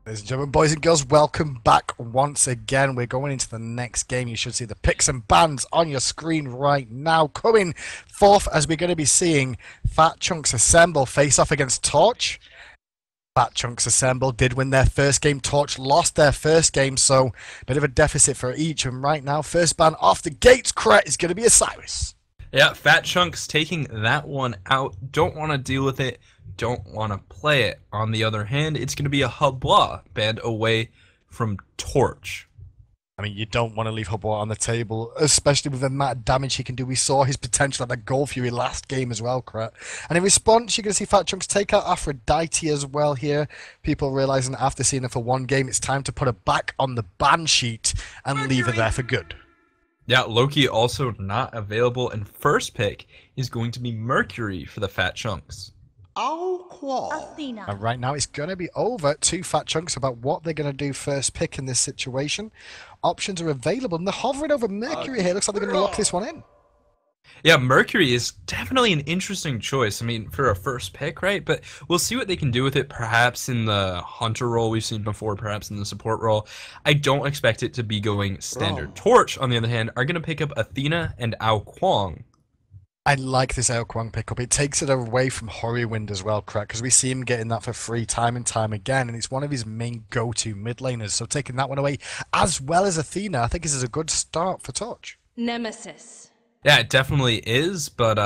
Ladies and gentlemen, boys and girls, welcome back once again. We're going into the next game. You should see the picks and bans on your screen right now. Coming forth as we're going to be seeing Fat Chunks Assemble face off against Torch. Fat Chunks Assemble did win their first game. Torch lost their first game, so a bit of a deficit for each. And right now, first ban off the gates, Cret, is going to be hi-rez. Yeah, Fat Chunks taking that one out. Don't want to deal with it. Don't want to play it. On the other hand, it's going to be a Habwa banned away from Torch. I mean, you don't want to leave Habwa on the table, especially with the amount of damage he can do. We saw his potential at the Goal Fury last game as well, Cret. And in response, you're going to see Fat Chunks take out Aphrodite as well here. People realizing after seeing her for one game, it's time to put her back on the ban sheet and leave her there for good. Yeah, Loki also not available, and first pick is going to be Mercury for the Fat Chunks. And right now it's going to be over to Fat Chunks about what they're going to do first pick in this situation. Options are available, and they're hovering over Mercury here. Looks like they're going to lock this one in. Yeah, Mercury is definitely an interesting choice. I mean, for a first pick, right? But we'll see what they can do with it, perhaps in the Hunter role we've seen before, perhaps in the support role. I don't expect it to be going standard. Torch, on the other hand, are going to pick up Athena and Ao Kwang. I like this Ao Kwang pickup. It takes it away from Horrywind as well, Crack, because we see him getting that for free time and time again, and it's one of his main go-to mid laners. So taking that one away, as well as Athena, I think this is a good start for Torch. Nemesis. Yeah, it definitely is, but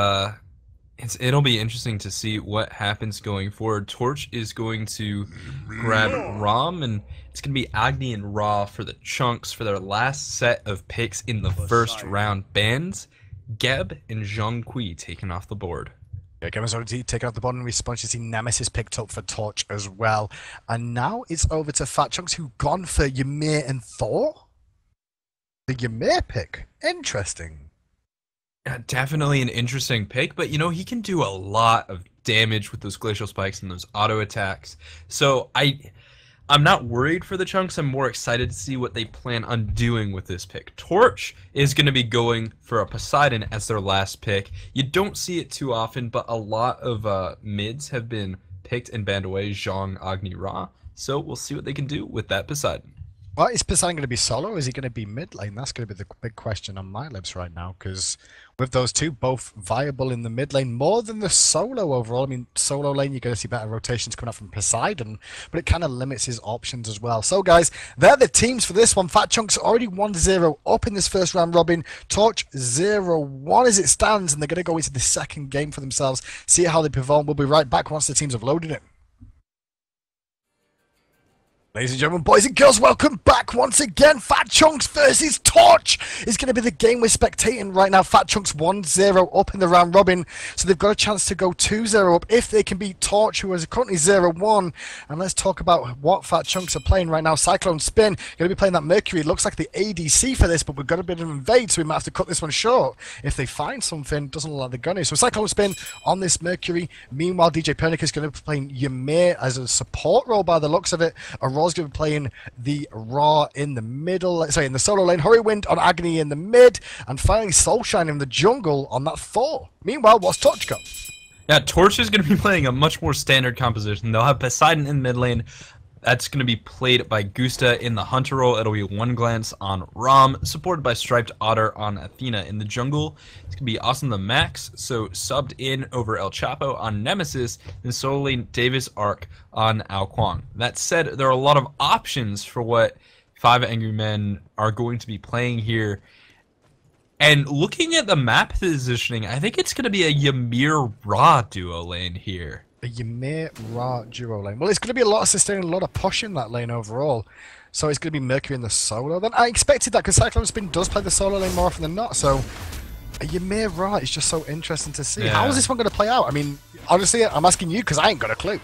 it'll be interesting to see what happens going forward. Torch is going to grab Rom, and it's going to be Agni and Ra for the Chunks for their last set of picks in the first round. Bans, Geb and Zhang Kui taken off the board. Yeah, Geb already taken off the board in response. You see Nemesis picked up for Torch as well. And now it's over to Fat Chunks, who've gone for Ymir and Thor. The Ymir pick. Interesting. Yeah, definitely an interesting pick, but you know, he can do a lot of damage with those glacial spikes and those auto attacks. So I'm not worried for the Chunks. I'm more excited to see what they plan on doing with this pick. Torch is going to be going for a Poseidon as their last pick. You don't see it too often, but a lot of mids have been picked and banned away, Zhang, Agni, Ra. So we'll see what they can do with that Poseidon. Well, is Poseidon going to be solo or is he going to be mid lane? That's going to be the big question on my lips right now, because with those two both viable in the mid lane more than the solo overall. I mean, solo lane, you're going to see better rotations coming up from Poseidon, but it kind of limits his options as well. So, guys, they're the teams for this one. Fat Chunks already 1-0 up in this first round robin. Torch 0-1 as it stands, and they're going to go into the second game for themselves, see how they perform. We'll be right back once the teams have loaded it. Ladies and gentlemen, boys and girls, welcome back once again. Fat Chunks versus Torch is going to be the game we're spectating right now. Fat Chunks 1-0 up in the round robin, so they've got a chance to go 2-0 up if they can beat Torch, who is currently 0-1. And let's talk about what Fat Chunks are playing right now. Cyclone Spin, going to be playing that Mercury. It looks like the ADC for this, but we've got a bit of invade, so we might have to cut this one short. If they find something, doesn't look like they're going to. So Cyclone Spin on this Mercury. Meanwhile, DJ Pernick is going to be playing Ymir as a support role by the looks of it. Aurora's going to be playing the Ra in the middle, sorry, in the solo lane, Horrywind on Agni in the mid, and finally Soulshine in the jungle on that Thor. Meanwhile, what's Torch got? Yeah, Torch is going to be playing a much more standard composition. They'll have Poseidon in mid lane. That's going to be played by Gusta in the Hunter role. It'll be One Glance on Rom, supported by Striped Otter on Athena in the jungle. It's going to be Awesome the Max, so subbed in over El Chapo on Nemesis, and solo lane Davis Arc on Ao Kwang. That said, there are a lot of options for what Five Angry Men are going to be playing here. And looking at the map positioning, I think it's going to be a Ymir Ra duo lane here. A Ymir Ra duo lane. Well, it's going to be a lot of sustaining, a lot of push in that lane overall. So it's going to be Mercury in the solo. Then I expected that because Cyclone Spin does play the solo lane more often than not. So a Ymir Ra is just so interesting to see. Yeah. How is this one going to play out? I mean, honestly, I'm asking you because I ain't got a clue.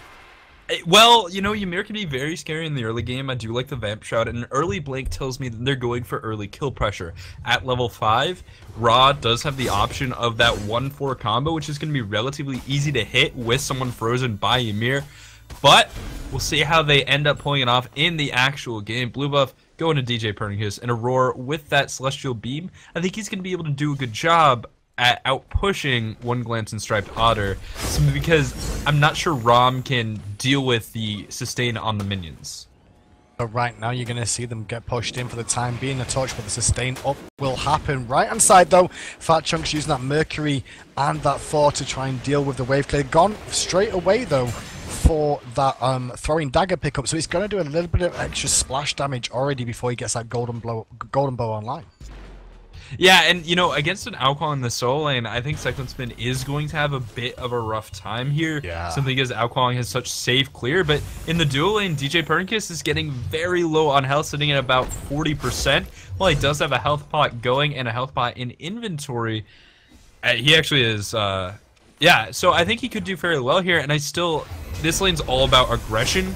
Well, you know, Ymir can be very scary in the early game. I do like the Vamp Shroud, and early Blink tells me that they're going for early kill pressure. At level 5, Ra does have the option of that 1-4 combo, which is going to be relatively easy to hit with someone frozen by Ymir. But we'll see how they end up pulling it off in the actual game. Blue buff going to DJ Pernicus, and Aurora with that Celestial Beam. I think he's going to be able to do a good job at out-pushing One Glance and Striped Otter, simply because I'm not sure Rom can deal with the sustain on the minions. But right now, you're going to see them get pushed in for the time being. The torch, but the sustain up will happen. Right hand side, though, Fat Chunks using that Mercury and that Thor to try and deal with the wave clear. Gone straight away, though, for that throwing dagger pickup. So he's going to do a little bit of extra splash damage already before he gets that golden bow online. Yeah, and you know, against an Alquang in the solo lane, I think Cyclone Spin is going to have a bit of a rough time here. Yeah. Simply because Alquang has such safe clear, but in the duo lane, DJ Pernicus is getting very low on health, sitting at about 40%. While he does have a health pot going and a health pot in inventory, he actually is, yeah, so I think he could do fairly well here, and this lane's all about aggression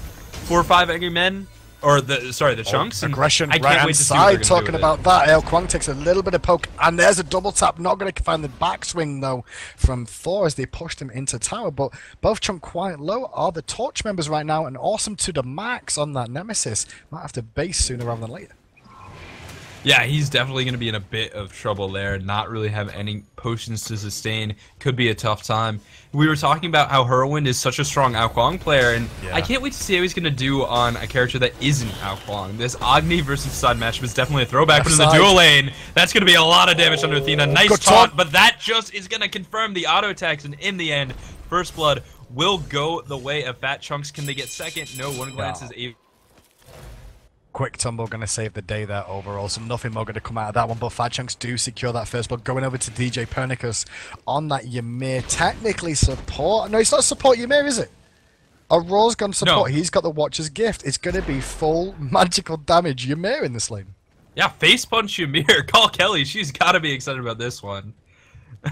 for 5 Angry Men. Or the Chunks. Aggression, right hand side, talking about that. Alquang takes a little bit of poke, and there's a double tap. Not going to find the backswing, though, from Thor as they pushed him into tower. But both Chunk quite low are the Torch members right now, and awesome to the max on that Nemesis. Might have to base sooner rather than later. Yeah, he's definitely going to be in a bit of trouble there. Not really have any potions to sustain. Could be a tough time. We were talking about how Whirlwind is such a strong Alquang player, and I can't wait to see how he's going to do on a character that isn't Alquang. This Agni versus Side matchup is definitely a throwback, but in the dual lane, that's going to be a lot of damage under Athena. Nice taunt, but that just is going to confirm the auto attacks, and in the end, First Blood will go the way of Fat Chunks. Can they get second? No, one glance is able. Quick tumble going to save the day there overall, so nothing more going to come out of that one, but Fat Chunks do secure that first blood. Going over to DJ Pernicus on that Ymir, technically support. No, it's not support Ymir, is it? A Raw's gone support. No. He's got the Watcher's Gift. It's going to be full magical damage Ymir in this lane. Yeah, face punch Ymir. Call Kelly. She's got to be excited about this one.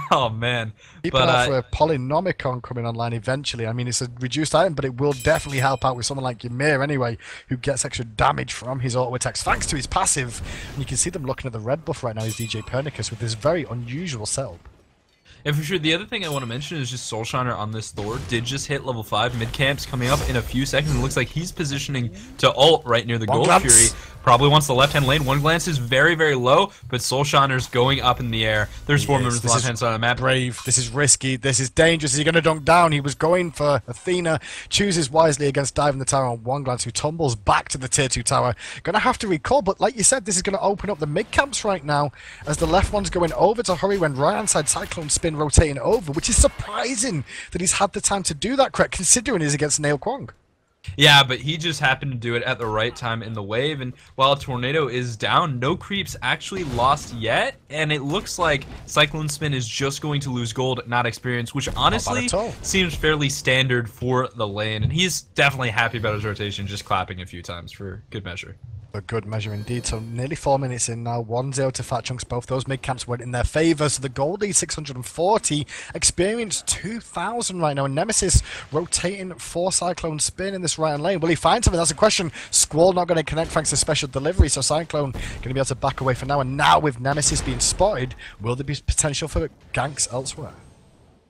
Oh man! Keep an eye for Polynomicon coming online eventually. I mean, it's a reduced item, but it will definitely help out with someone like Ymir anyway, who gets extra damage from his auto attacks thanks to his passive. And you can see them looking at the red buff right now. Is DJ Pernicus with this very unusual setup. And for sure, the other thing I want to mention is just Soulshiner on this Thor did just hit level 5. Mid-camp's coming up in a few seconds. It looks like he's positioning to ult right near the Gold Fury. Probably wants the left-hand lane. One glance is very, very low, but Soulshiner's going up in the air. There's 4 members on the left-hand side of the map. Brave. This is risky. This is dangerous. Is he going to dunk down? He was going for Athena. Chooses wisely against diving the tower on One glance, who tumbles back to the tier 2 tower. Going to have to recall, but like you said, this is going to open up the mid-camps right now as the left one's going over to hurry when right-hand side Cyclone Spin rotating over, which is surprising that he's had the time to do that, correct, considering he's against Nail Kwong. Yeah, but he just happened to do it at the right time in the wave, and while Tornado is down, no creeps actually lost yet, and it looks like Cyclone Spin is just going to lose gold, not experience, which honestly seems fairly standard for the lane, and he's definitely happy about his rotation, just clapping a few times for good measure. A good measure indeed. So nearly 4 minutes in now, 1-0 to Fat Chunks. Both those mid-camps went in their favour. So the Goldie 640, experience 2,000 right now. And Nemesis rotating for Cyclone Spin in this right-hand lane. Will he find something? That's a question. Squall not going to connect thanks to special delivery. So Cyclone going to be able to back away for now. And now with Nemesis being spotted, will there be potential for ganks elsewhere?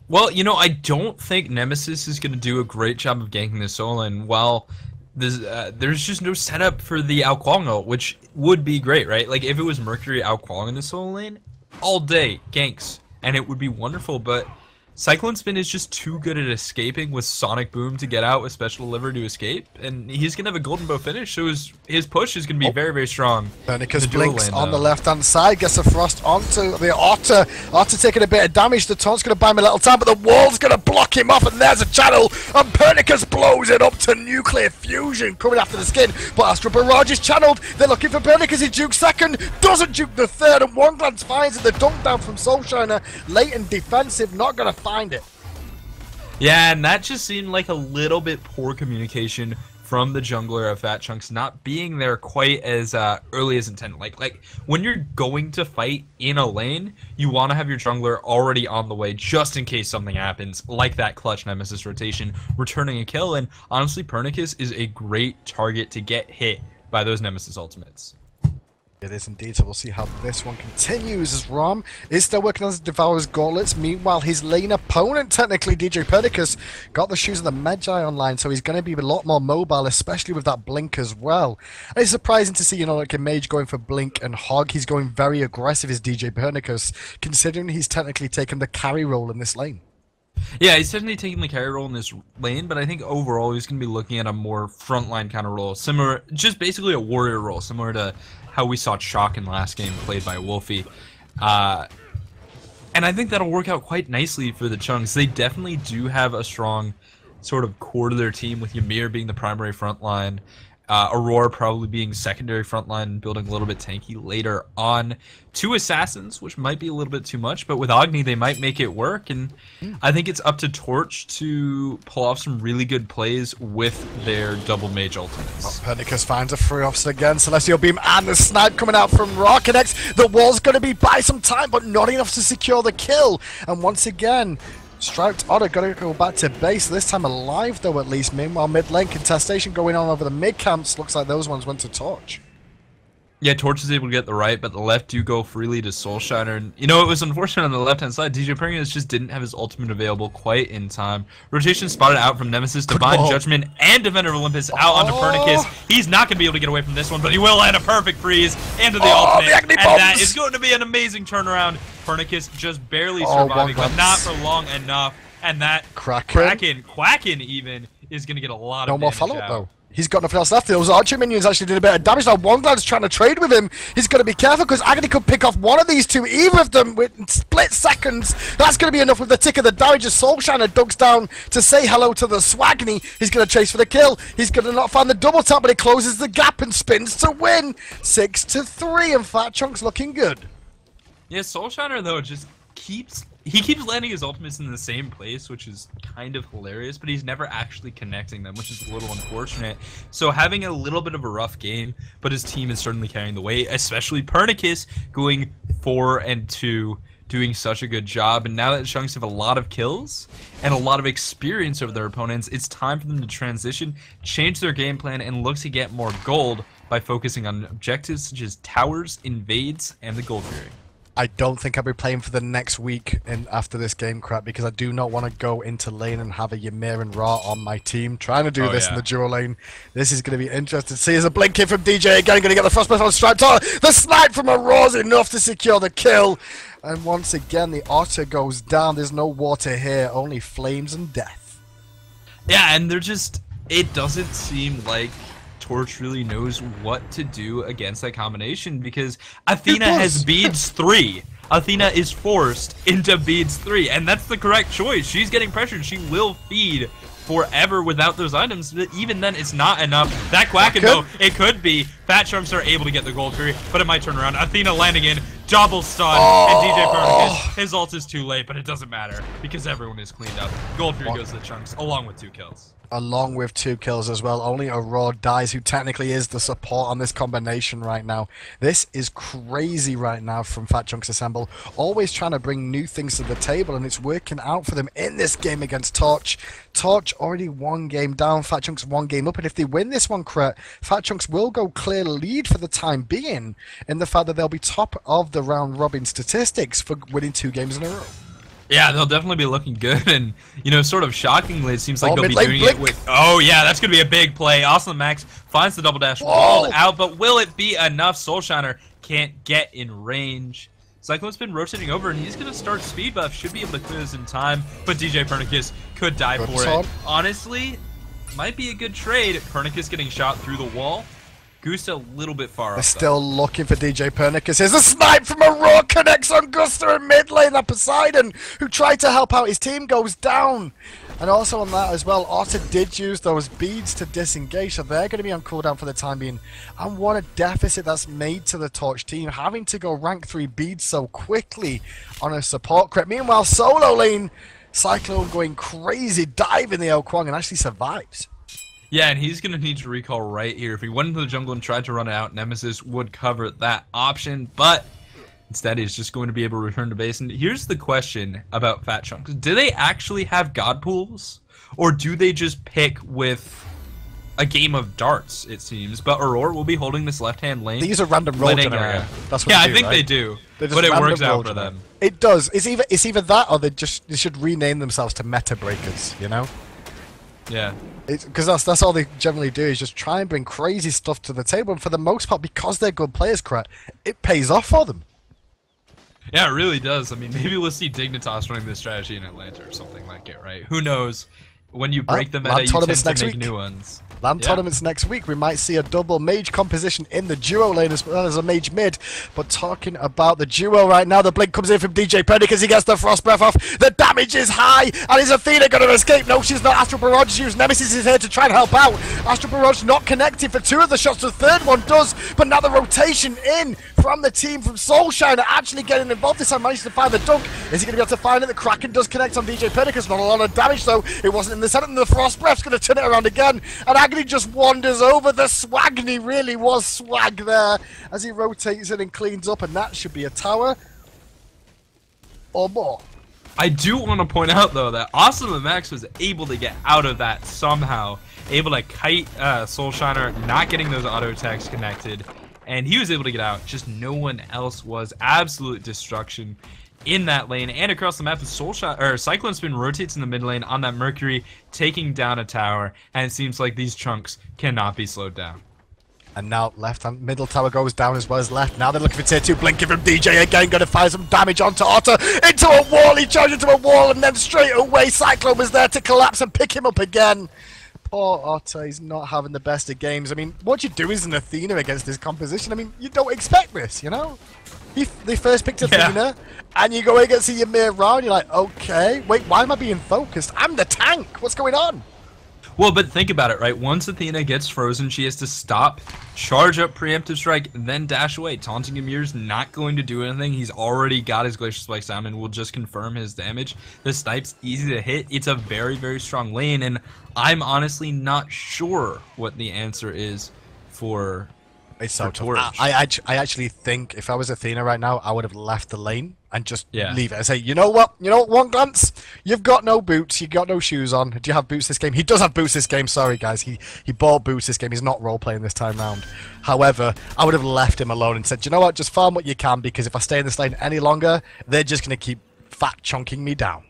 Well, you know, I don't think Nemesis is going to do a great job of ganking this solo lane. While there's just no setup for the Alquang ult, which would be great, right? Like, if it was Mercury Alquang in the solo lane, all day, ganks, and it would be wonderful, but Cyclone Spin is just too good at escaping with Sonic Boom to get out with Special Delivery to escape, and he's going to have a Golden Bow finish, so his push is going to be very, very strong. Pernicus blinks on the left-hand side, gets a Frost onto the Otter. Otter taking a bit of damage, the taunt's going to buy him a little time, but the wall's going to block him off, and there's a channel, and Pernicus blows it up to Nuclear Fusion, coming after the skin, but Astral Barrage is channeled, they're looking for Pernicus, he jukes second, doesn't juke the third, and One glance finds it, the dunk down from Soulshiner, late and defensive, not going to find it. Yeah, and that just seemed like a little bit poor communication from the jungler of Fat Chunks, not being there quite as early as intended. Like when you're going to fight in a lane, you want to have your jungler already on the way just in case something happens, like that clutch Nemesis rotation, returning a kill. And honestly, Pernicus is a great target to get hit by those Nemesis ultimates. It is indeed, so we'll see how this one continues as Rom is still working on his Devourer's Gauntlets. Meanwhile, his lane opponent, technically DJ Pernicus, got the shoes of the Magi online, so he's going to be a lot more mobile, especially with that blink as well. And it's surprising to see, you know, like a mage going for blink and hog. He's going very aggressive as DJ Pernicus, considering he's technically taken the carry role in this lane. Yeah, he's definitely taking the carry role in this lane, but I think overall he's going to be looking at a more frontline kind of role, similar, just basically a warrior role, similar to how we saw Chalk in the last game played by Wolfie. And I think that'll work out quite nicely for the Chunks. They definitely do have a strong sort of core to their team, with Ymir being the primary frontline, Aurora probably being secondary frontline and building a little bit tanky later on. 2 assassins, which might be a little bit too much, but with Agni they might make it work, and I think it's up to Torch to pull off some really good plays with their double mage ultimates. Pernicus finds a free offset again. Celestial Beam and the snipe coming out from Rockenex. The wall's going to be by some time, but not enough to secure the kill. And once again, Striped Otter got to go back to base, this time alive though at least. Meanwhile, mid lane contestation going on over the mid camps. Looks like those ones went to Torch. Yeah, Torch is able to get the right, but the left do go freely to Soulshiner. And, you know, it was unfortunate on the left-hand side. DJ Pernius just didn't have his ultimate available quite in time. Rotation spotted out from Nemesis, Divine Judgment, and Defender of Olympus out onto Pernicus. He's not going to be able to get away from this one, but he will land a perfect freeze into the ultimate. And that is going to be an amazing turnaround. Pernicus just barely surviving, but not for long enough. And that Quacken even, is going to get a lot of damage. No more follow-up though. He's got nothing else left. Those archer minions actually did a bit of damage. Now One Glad's trying to trade with him. He's got to be careful because Agony could pick off one of these two, either of them, with split seconds. That's going to be enough with the tick of the damage as Soulshiner ducks down to say hello to the Swagny. He's going to chase for the kill. He's going to not find the double tap, but he closes the gap and spins to win. 6-3, and Fat Chunk's looking good. Yeah, Soulshiner though just keeps landing his ultimates in the same place, which is kind of hilarious, but he's never actually connecting them, which is a little unfortunate. So having a little bit of a rough game, but his team is certainly carrying the weight, especially Pernicus going 4-2, doing such a good job. And now that Chunks have a lot of kills and a lot of experience over their opponents, it's time for them to transition, change their game plan, and look to get more gold by focusing on objectives such as towers, invades, and the Gold Fury. I don't think I'll be playing for the next week after this game crap, because I do not want to go into lane and have a Ymir and Ra on my team. Trying to do this in the dual lane. This is going to be interesting to see. As a blink hit from DJ again, going to get the frostbite on Striped Otter. The snipe from Aurora is enough to secure the kill. And once again, the Otter goes down. There's no water here, only flames and death. Yeah, and they're just, it doesn't seem like Torch really knows what to do against that combination, because Athena has beads 3. Athena is forced into beads 3, and that's the correct choice. She's getting pressured. She will feed forever without those items, but even then it's not enough. That Quacken though, it could be. Fat Chunks are able to get the Gold Fury, but it might turn around. Athena landing in, double stun, and DJ Pernicus, his ult is too late, but it doesn't matter because everyone is cleaned up. Gold Fury goes to the Chunks along with 2 kills. Along with 2 kills as well. Only Aurora dies, who technically is the support on this combination right now. This is crazy right now from Fat Chunks Assemble. Always trying to bring new things to the table, and it's working out for them in this game against Torch. Torch already 1 game down, Fat Chunks 1 game up, and if they win this one, Fat Chunks will go clear lead for the time being, in the fact that they'll be top of the round robin statistics for winning 2 games in a row. Yeah, they'll definitely be looking good, and, you know, sort of shockingly, it seems like they'll be doing it with... Oh, yeah, that's going to be a big play. Awesome Max finds the double dash, walled out, but will it be enough? Soulshiner can't get in range. Cyclone's been rotating over, and he's going to start speed buff. Should be able to clear this in time, but DJ Pernicus could die for it. Honestly, might be a good trade. Pernicus getting shot through the wall. Gusta a little bit far off. They're still looking for DJ Pernicus. Here's a snipe from Aurora, connects on Gusta in mid lane. That Poseidon, who tried to help out his team, goes down. And also on that as well, Otter did use those beads to disengage, so they're going to be on cooldown for the time being. And what a deficit that's made to the Torch team, having to go rank 3 beads so quickly on a support crit. Meanwhile, solo lane, Cyclone going crazy, diving the El Kwang, and actually survives. Yeah, and he's going to need to recall right here. If he went into the jungle and tried to run it out, Nemesis would cover that option, but instead he's just going to be able to return to base. And here's the question about Fat Chunks. Do they actually have God pools? Or do they just pick with a game of darts, it seems? But Aurora will be holding this left-hand lane. They use a random roll generator. That's what I think they do. But it works out for them. It does. It's either that or they should rename themselves to Meta Breakers, you know? Yeah. Because that's all they generally do, is just try and bring crazy stuff to the table, and for the most part, because they're good players, it pays off for them. Yeah, it really does. I mean, maybe we'll see Dignitas running this strategy in Atlanta or something like it, right? Who knows? When you break the meta, you tend to make new ones. Land tournaments next week. We might see a double mage composition in the duo lane as well as a mage mid. But talking about the duo right now, the blink comes in from DJ Pennick as he gets the frost breath off. The damage is high, and is Athena going to escape? No, she's not. Astral Barrage used. Nemesis is here to try and help out. Astral Barrage not connected for 2 of the shots. The third one does, but now the rotation in from the team from Soulshiner actually getting involved. This time managed to find the dunk. Is he going to be able to find it? The Kraken does connect on DJ Pennick. Not a lot of damage though. It wasn't in the center, and the frost breath's going to turn it around again. And Agony just wanders over. The Swagny really was swag there as he rotates it and cleans up, and that should be a tower or more. I do want to point out though that Awesome and Max was able to get out of that somehow, able to kite Soulshiner, not getting those auto attacks connected, and he was able to get out. Just no one else was. Absolute destruction in that lane and across the map. Cyclone Spin rotates in the mid lane on that Mercury, taking down a tower, and it seems like these chunks cannot be slowed down. And now left and middle tower goes down as well as left. Now they're looking for tier 2. Blinking from DJ again. Going to fire some damage onto Otter. Into a wall. He charged into a wall and then straight away Cyclone was there to collapse and pick him up again. Poor Otter. He's not having the best of games. I mean, what you do as an Athena against this composition, I mean, you don't expect this, you know? They first picked Athena, and you go against a Ymir round, you're like, okay, wait, why am I being focused? I'm the tank. What's going on? Well, but think about it, right? Once Athena gets frozen, she has to stop, charge up preemptive strike, then dash away. Taunting Ymir's not going to do anything. He's already got his Glacial Spike down and will just confirm his damage. The snipe's easy to hit. It's a very, very strong lane, and I'm honestly not sure what the answer is for It's so tough. I actually think if I was Athena right now, I would have left the lane and just leave it and say, you know what, one glance, you've got no boots, you got no shoes on. Do you have boots this game? He does have boots this game. Sorry guys, he bought boots this game. He's not role playing this time round. However, I would have left him alone and said, you know what, just farm what you can, because if I stay in this lane any longer, they're just going to keep fat chunking me down.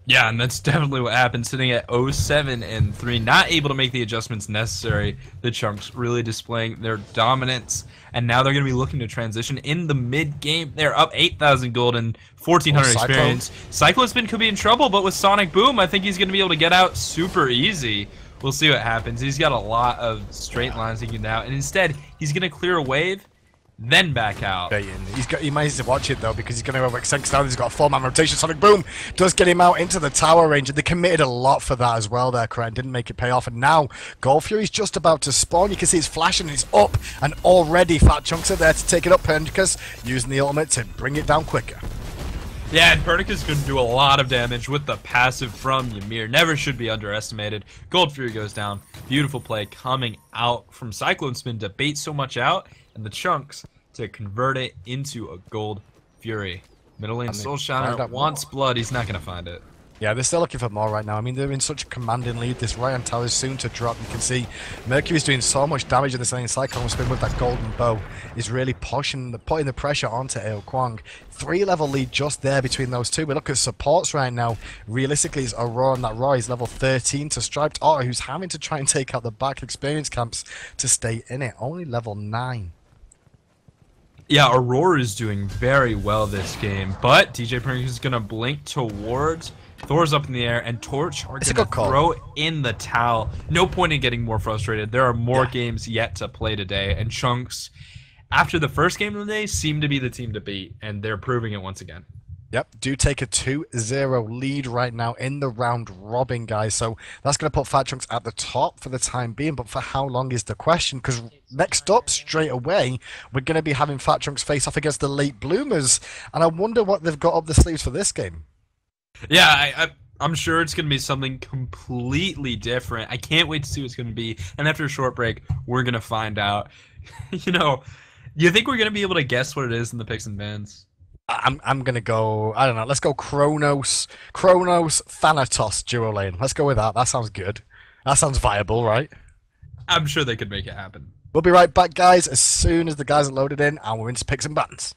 Yeah, and that's definitely what happened, sitting at 0-7-3, not able to make the adjustments necessary. The Chunks really displaying their dominance, and now they're going to be looking to transition in the mid-game. They're up 8,000 gold and 1,400 experience. Cyclone Spin could be in trouble, but with Sonic Boom, I think he's going to be able to get out super easy. We'll see what happens. He's got a lot of straight lines he can get out, and instead, he's going to clear a wave, then back out. He might need to watch it though, because he's going to overextend, because now he's got a 4-man rotation. Sonic Boom does get him out into the tower range, and they committed a lot for that as well there, correct? Didn't make it pay off, and now Gold Fury's just about to spawn. You can see it's flashing, it's up, and already Fat Chunks are there to take it up. Pernicus using the ultimate to bring it down quicker. Yeah, and Pernicus could do a lot of damage with the passive from Ymir. Never should be underestimated. Gold Fury goes down. Beautiful play coming out from Cyclone Spin to bait so much out, and the Chunks to convert it into a Gold Fury. Middle lane Soulshiner wants blood. He's not going to find it. Yeah, they're still looking for more right now. I mean, they're in such a commanding lead. This right-hand tower is soon to drop. You can see Mercury's doing so much damage in this lane. Cyclone Spin with that golden bow is really putting the pressure onto Ao Kwang. 3-level lead just there between those two. We look at supports right now. Realistically, it's Aurora, and that Roy is level 13 to Striped Otter, who's having to try and take out the back experience camps to stay in it. Only level 9. Yeah, Aurora is doing very well this game, but DJ Pernicus is going to blink towards Thor's up in the air, and Torch are going to throw in the towel. No point in getting more frustrated. There are more games yet to play today, and Chunks, after the first game of the day, seem to be the team to beat, and they're proving it once again. Yep, do take a 2-0 lead right now in the round robin, guys. So that's going to put Fat Chunks at the top for the time being, but for how long is the question? Because next up, straight away, we're going to be having Fat Chunks face off against the late bloomers, and I wonder what they've got up the sleeves for this game. Yeah, I'm sure it's going to be something completely different. I can't wait to see what it's going to be. And after a short break, we're going to find out. You know, you think we're going to be able to guess what it is in the picks and bans? I'm going to go, I don't know, let's go Kronos, Thanatos duo lane. Let's go with that. That sounds good. That sounds viable, right? I'm sure they could make it happen. We'll be right back, guys, as soon as the guys are loaded in and we're into picks and bans.